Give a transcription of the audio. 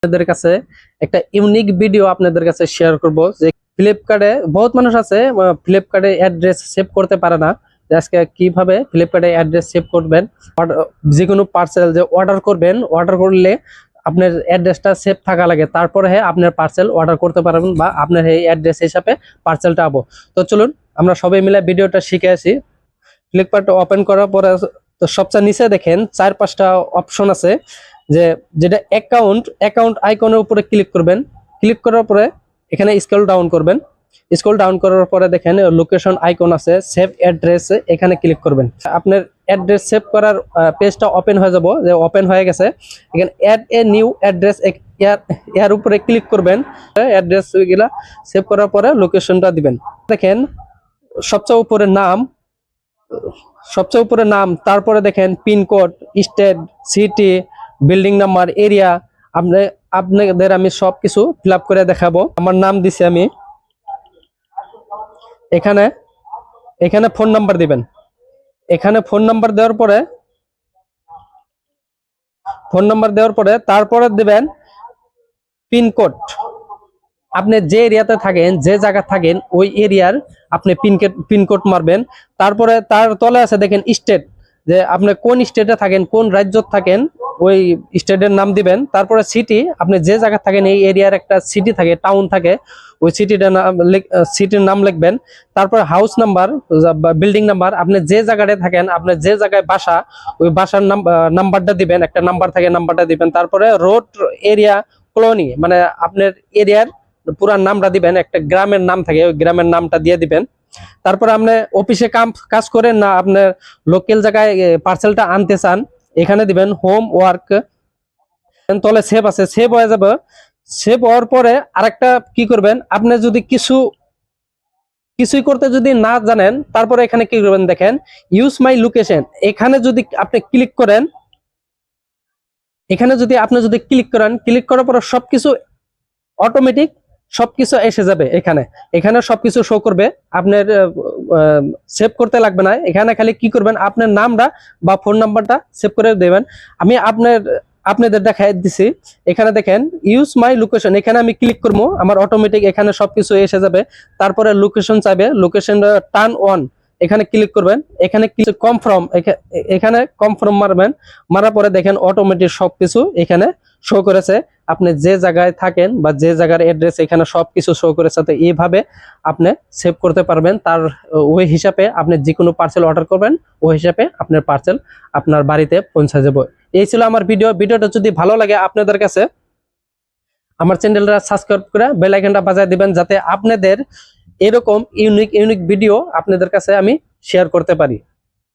আপনাদের কাছে একটা ইউনিক ভিডিও আপনাদের কাছে শেয়ার করব যে ফ্লিপকার্টে বহুত মানুষ আছে ফ্লিপকার্টে অ্যাড্রেস সেভ করতে পারে না। আজকে কিভাবে ফ্লিপকার্টে অ্যাড্রেস সেভ করবেন, যে কোনো পার্সেল যে অর্ডার করবেন, অর্ডার করলে আপনার অ্যাড্রেসটা সেভ থাকা লাগে, তারপরে আপনার পার্সেল অর্ডার করতে পারবেন বা আপনার এই অ্যাড্রেস হিসাবে পার্সেলটা পাবো। তো চলুন আমরা সবাই মিলে ভিডিওটা শিখে আসি। ফ্লিপকার্ট ওপেন করার পরে তো সবচেয়ে নিচে দেখেন 4-5টা অপশন আছে, যেটা অ্যাকাউন্ট আইকনের উপরে ক্লিক করবেন। ক্লিক করার পরে এখানে স্ক্রল ডাউন করবেন। স্ক্রল ডাউন করার পরে দেখেন লোকেশন আইকন আছে, সেভ অ্যাড্রেস, এখানে ক্লিক করবেন। আপনার অ্যাড্রেস সেভ করার পেজটা ওপেন হয়ে যাব, যে ওপেন হয়ে গেছে। এখানে অ্যাড এ নিউ অ্যাড্রেস, এর উপরে ক্লিক করবেন। অ্যাড্রেস গুলা সেভ করার পরে লোকেশনটা দিবেন। দেখেন সবচেয়ে উপরে নাম, তারপরে দেখেন pincode, state, city, building number, area. আপনাদের আমি সবকিছু ফিল আপ করে দেখাবো। আমার নাম দিছি আমি। এখানে ফোন নাম্বার দিবেন। এখানে ফোন নাম্বার দেওয়ার পরে তারপরে দিবেন পিনকোড। আপনি যে এরিয়াতে থাকেন, যে জায়গা থাকেন, ওই এরিয়ার আপনি পিনকোড মারবেন। তারপরে তার তলে আছে দেখেন স্টেট, যে আপনি কোন স্টেটে থাকেন, কোন রাজ্যত থাকেন, ওই স্টেটের নাম দিবেন। তারপরে সিটি, আপনি যে জায়গা থাকেন এই এরিয়ার একটা সিটি থাকে, টাউন থাকে, ওই সিটির নাম লিখবেন। তারপরে হাউস নাম্বার, বিল্ডিং নাম্বার, আপনি যে জায়গায় থাকেন, আপনার যে জায়গায় বাসা, ওই বাসার নাম্বারটা দিবেন। একটা নাম্বার থাকে, নাম্বারটা দিবেন। তারপরে রোড, এরিয়া, কলোনি, মানে আপনার এরিয়ার পুরা নামটা দিবেন। একটা গ্রামের নাম থাকে, ওই গ্রামের নামটা দিয়ে দিবেন। তারপর আপনি অফিসে কাজ করেন না, আপনার লোকাল জায়গায় পার্সেলটা আনতে চান, এখানে দিবেন হোম ওয়ার্ক। তাহলে সেভ আছে, সেভ হয়ে যাবে। সেভ হওয়ার পরে আরেকটা কি করবেন, আপনি যদি কিছুই করতে যদি না জানেন, তারপরে এখানে কি করবেন দেখেন ইউজ মাই লোকেশন। এখানে যদি আপনি ক্লিক করেন, ক্লিক করার পর সবকিছু অটোমেটিক সবকিছু এসে যাবে। এখানে সবকিছু শো করবে, আপনার সেভ করতে লাগবে না। এখানে খালি কি করবেন, আপনার নামটা বা ফোন নাম্বারটা সেভ করে দেবেন। আমি আপনাদের দেখাই দিছি। এখানে দেখেন ইউজ মাই লোকেশন, এখানে আমি ক্লিক করবো, আমার অটোমেটিক এখানে সবকিছু এসে যাবে। তারপরে লোকেশন চাইবে, লোকেশন টার্ন অন, এখানে ক্লিক করবেন। এখানে কিছু কনফার্ম, এখানে কনফার্ম মারবেন। মারার পরে দেখেন অটোমেটিক সবকিছু এখানে শো করেছে। আপনি যে জায়গায় থাকেন বা যে জায়গার অ্যাড্রেস, এখানে সবকিছু শো করেছে। তো এইভাবে আপনি সেভ করতে পারবেন। তার ওই হিসাবে আপনি যে কোনো পার্সেল অর্ডার করবেন, ওই হিসাবে আপনার পার্সেল আপনার বাড়িতে পৌঁছে যাবে। এই ছিল আমার ভিডিওটা যদি ভালো লাগে আপনাদের কাছে, আমার চ্যানেলটা সাবস্ক্রাইব করে বেল আইকনটা বাজায় দিবেন, যাতে আপনাদের এরকম ইউনিক ভিডিও আপনাদের কাছে আমি শেয়ার করতে পারি।